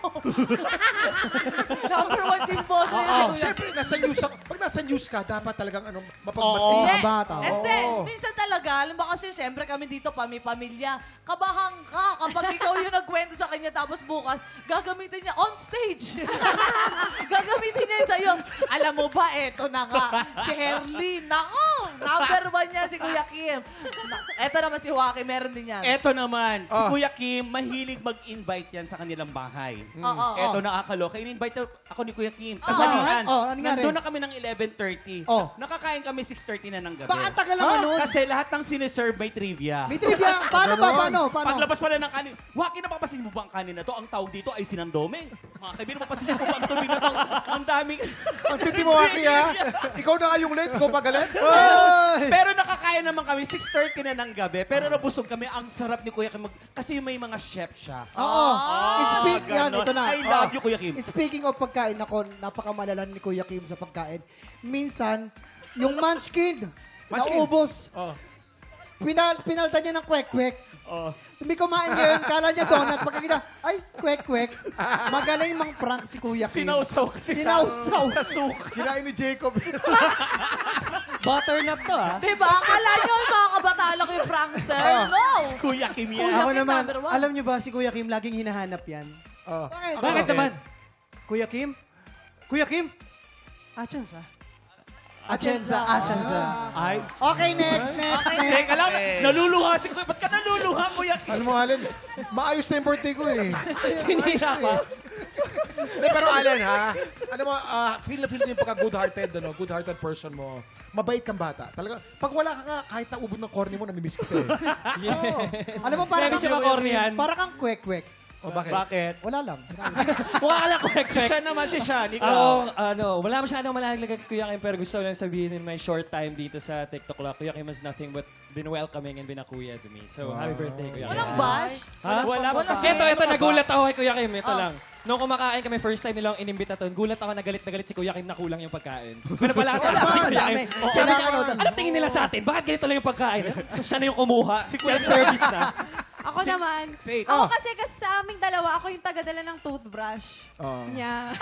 Number 1 chismoso yun si Kuya Kim. Siyempre, pag nasa news ka, dapat talagang Hindi. mapagbasi. bata. And then, Oo. minsan talaga, alam mo kasi syempre kami dito, pamilya, kabahang ka kapag ikaw yung nagkwento sa kanya tapos bukas, gagamitin niya on stage. Gagamitin niya yun sa'yo. Alam mo ba, eto na nga, si Herlyn, nako, number 1 niya si Kuya Kim. Eto naman si Joaquin, meron din yan. Eto naman, si Ah. Kuya Kim, mahilig mag-invite yan sa kanilang bahay. Oo. Eto nakakaloka. In-invite ako ni Kuya Kim. Tanghalian. Oh, ano nangyari? Nandun na kami ng 11:30. Oh. Nakakain kami 6:30 na ng gabi. Bakit tagal naman nun? Kasi lahat ng siniserve may trivia. May trivia. Paano ba? Paano? Paglabas pala ng kanin, Waki, napapasin mo ba ang kanin na to? Ang tawag dito ay sinandome. Mga kaibigan, napapasin mo ba ang tubig na to? Ang daming... Ang sindi mo, Aki, ha? Ikaw na nga yung late, ikaw pa galit? Pero nakakain naman kami, 6:30 na ng gabi. Pero nabusog kami, ang sarap ni Kuya Kim. Kasi may mga chef siya. Oo. Speak yan. ganon. Ito na. I love you, Kuya Kim. Speaking of pagkain, ako, napakamalalan ni Kuya Kim sa pagkain. Minsan, yung munchkin, Munchkin? naubos. Oh. Pinalta niya ng kwek-kwek. Oh. Tumi kumain ngayon, kala niya donut. Pagkakita, ay, kwek-kwek. Magaling mang prank si Kuya Kim. Sinausaw kasi Sinausaw. sa suka. Kinain ni Jacob. Butternut to, ha? Diba? Akala nyo mga kabataan lang yung prankster? Ah. No! Kuya Kim yan. Kuya Ako Kim, naman, number 1. alam niyo ba, si Kuya Kim laging hinahanap yan. Oh. Bakit naman? Kuya Kim? Kuya Kim? Achansa. Achansa. Achansa. Ay. Okay, next. Teka lang, naluluha si Kuya. Ba't ka naluluha, Kuya Kim? Alam mo, Allen, maayos na yung birthday ko eh. Sinira pa. Hindi, pero Allen, ha? Alam mo, feel na feel din yung pagka-good-hearted, good-hearted person mo. Mabait kang bata. Talaga, pag wala ka nga, kahit naubod ng corny mo, namimiss kita eh. Yes. Alam mo, para Grabe siya makornihan. Para kang kwek-kwek. O, bakit? Bakit? Wala lang. Mukha ka lang kwek-kwek. Siya naman si Sean, Ako, ikaw. wala masyadong malalaglag kay Kuya Kim, pero gusto ko lang sabihin in my short time dito sa TikTok Lock, Kuya Kim has nothing but been welcoming and been a kuya to me. So, happy birthday, Kuya Kim. Walang bash? Ha? Wala pa kasi. Ito, nagulat ako kay Kuya Kim. Ito lang. Nung kumakain kami, first time nilang inimbita to, gulat ako na galit si Kuya Kim na kulang yung pagkain. Pero pala si Kuya Kim. Sabi niya, ano tingin nila sa atin? Bakit ganito lang yung pagkain? So, siya na yung kumuha. Self-service na. Ako naman. Ako kasi sa aming dalawa, ako yung tagadala ng toothbrush. Niya.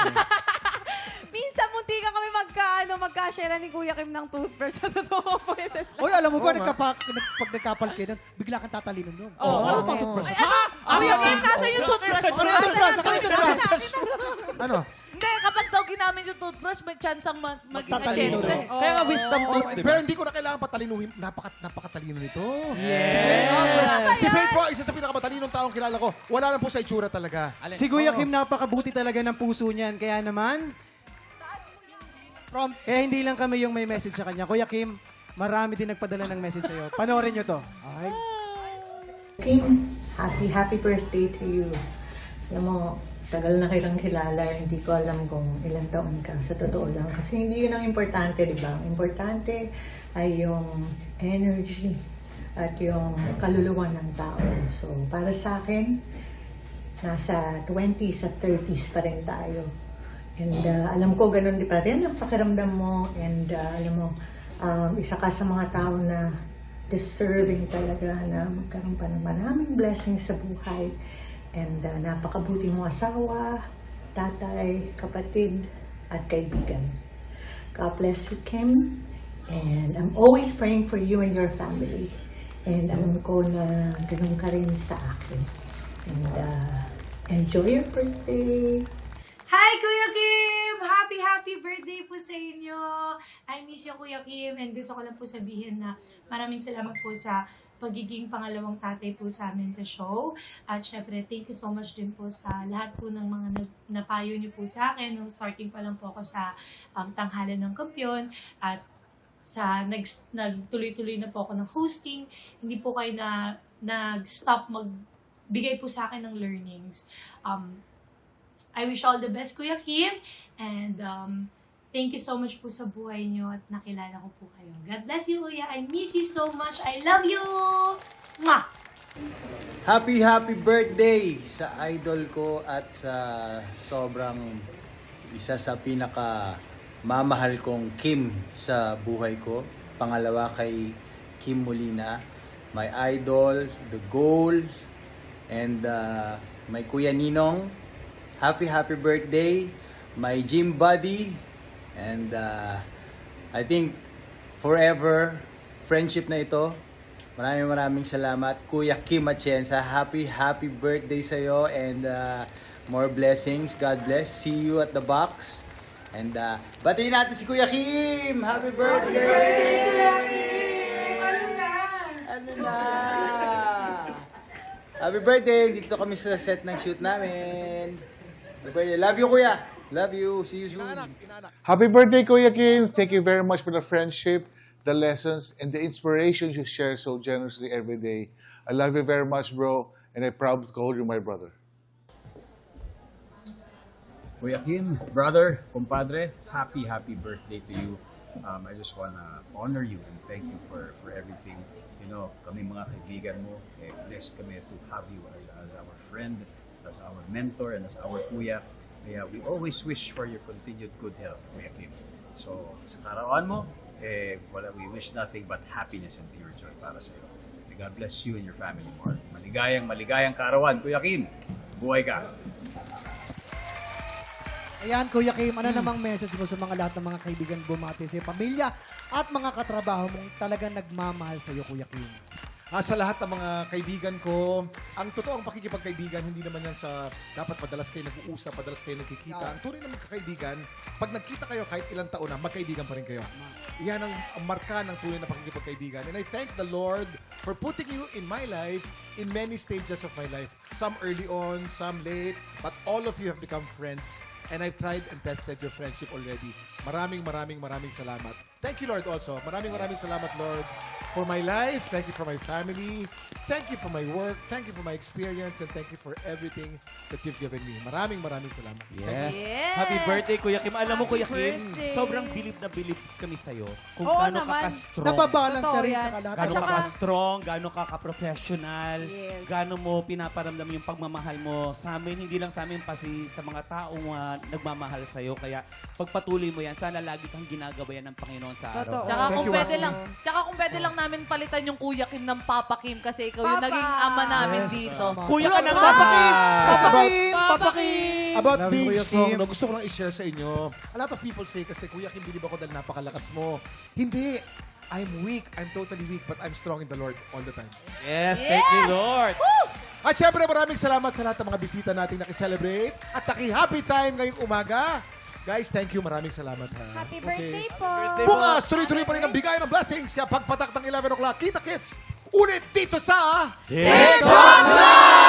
Minsan munti ka kami magka-share ni Kuya Kim ng toothbrush. Sa totoo po yung Uy, alam mo ba, pag nagkapal kayo, bigla kang tatalino nun. Oo. Kuya Kim, nasa yung toothbrush? Ano? Hindi, kapag daw ginamit yung toothbrush, may chance ang maging Magtatalino chance. rin. Kaya nga wisdom tooth, di ba? Pero hindi ko na kailangan patalinuhin. Napakatalino nito. Yes. Si Faith po, isa sa pinakamatalinong taong kilala ko. Wala lang po sa itsura talaga. Si Kuya Kim, napakabuti talaga ng puso niyan. Kaya naman, hindi lang kami yung may message sa kanya. Kuya Kim, marami din nagpadala ng message sa'yo. Panoorin nyo to. Okay? Kim, happy birthday to you. Alam mo, tagal na kitang kilala, hindi ko alam kung ilang taon ka. Sa totoo lang. Kasi hindi yun ang importante, di ba? Ang importante ay yung energy at yung kaluluwa ng tao. So, para sa akin, nasa 20s at 30s pa rin tayo. And alam ko, ganun di pa rin ang pakiramdam mo. And alam mo, isa ka sa mga tao na deserving talaga na magkaroon pa ng maraming blessings sa buhay. And napakabuti mong asawa, tatay, kapatid, at kaibigan. God bless you, Kim. And I'm always praying for you and your family. And alam ko na ganun ka rin sa akin. And enjoy your birthday. Hi, Kuya Kim! Happy birthday po sa inyo! I miss you, Kuya Kim, and gusto ko lang po sabihin na maraming salamat po sa pagiging pangalawang tatay po sa amin sa show. At syempre, thank you so much din po sa lahat po ng mga napayo niyo po sa akin nung starting pa lang po ako sa tanghalan ng kampyon. At sa nagtuloy-tuloy na po ako ng hosting, hindi po kayo nag-stop magbigay po sa akin ng learnings. I wish all the best, Kuya Kim, and thank you so much po sa buhay niyo at nakilala ko po kayo. God bless you, Kuya. I miss you so much. I love you! Mwah! Happy birthday sa idol ko at sa sobrang isa sa pinaka mamahal kong Kim sa buhay ko. Pangalawa kay Kim Molina, my idol, the goal, and my Kuya Ninong. Happy birthday, my gym buddy, and I think forever friendship na ito. Maraming salamat, Kuya Kim Atienza. Happy birthday sa'yo, and more blessings. God bless. See you at the box. And batiin natin si Kuya Kim. Happy birthday! Ano na? Happy birthday! Dito kami sa set ng shoot namin. Happy birthday. Love you, Kuya. Love you. See you soon. Happy birthday, Kuya Kim. Thank you very much for the friendship, the lessons, and the inspiration you share so generously every day. I love you very much, bro, and I'm proud to call you my brother. Kuya Kim, brother, compadre, happy birthday to you. I just wanna honor you and thank you for everything. You know, kami mga kaibigan mo, blessed kami to have you as our friend, as our mentor, and as our kuya. Kaya we always wish for your continued good health, Kuya Kim. So, sa karawan mo, we wish nothing but happiness and pure joy para sa iyo. May God bless you and your family more. Maligayang karawan, Kuya Kim. Buhay ka. Ayan, Kuya Kim, ano namang message mo sa mga lahat ng mga kaibigan bumati sa pamilya at mga katrabaho mong talagang nagmamahal sa iyo, Kuya Kim? Sa lahat ng mga kaibigan ko, ang totoong pakikipagkaibigan, hindi naman yan sa dapat padalas kayo nag-uusap, padalas kayo nagkikita. Ang tunay na magkakaibigan, pag nagkita kayo kahit ilang taon na, magkaibigan pa rin kayo. Yan ang marka ng tunay na pakikipagkaibigan. And I thank the Lord for putting you in my life in many stages of my life. Some early on, some late, but all of you have become friends. And I've tried and tested your friendship already. Maraming salamat. Thank you, Lord, also. Maraming salamat, Lord, for my life. Thank you for my family. thank you for my work, thank you for my experience, and thank you for everything that you've given me. Maraming salamat. Thank you. Yes. Happy birthday, Kuya Kim. Alam mo, Happy Kuya Kim, birthday. sobrang bilib na bilib kami sa'yo. Kung Oo gaano naman. ka ka-strong. Nababalance Totoo siya rin yan. sa lahat. Gaano At ka saka- ka-strong, gaano ka ka-professional, Yes. gaano mo pinaparamdam yung pagmamahal mo sa amin, hindi lang sa amin, pati sa mga taong nagmamahal sa'yo. Kaya pagpatuloy mo yan, sana lagi kang ginagabayan ng Panginoon sa araw. Tsaka Thank kung you, pwede Joaquin. lang, tsaka kung pwede lang namin palitan yung Kuya Kim ng Papa Kim kasi ikaw yung Papa. naging ama namin dito. Kuya ka ng Papa Kim! Papa About- Kim! Papa Kim! About Love you, being Kuya strong, Kim. no, gusto ko lang i-share sa inyo. A lot of people say kasi, Kuya Kim, bilib ako dahil napakalakas mo. Hindi. I'm weak. I'm totally weak, but I'm strong in the Lord all the time. Yes, thank you, Lord. At syempre, maraming salamat sa lahat ng mga bisita nating nakiselebrate at naki-happy time ngayong umaga. Guys, thank you. Maraming salamat. Ha? Happy Okay. birthday po! Bukas, tuloy-tuloy pa rin ang bigay ng blessings. Kaya pagpatak ng 11 o'clock, kita kits. Ulit dito sa... TikTok Live!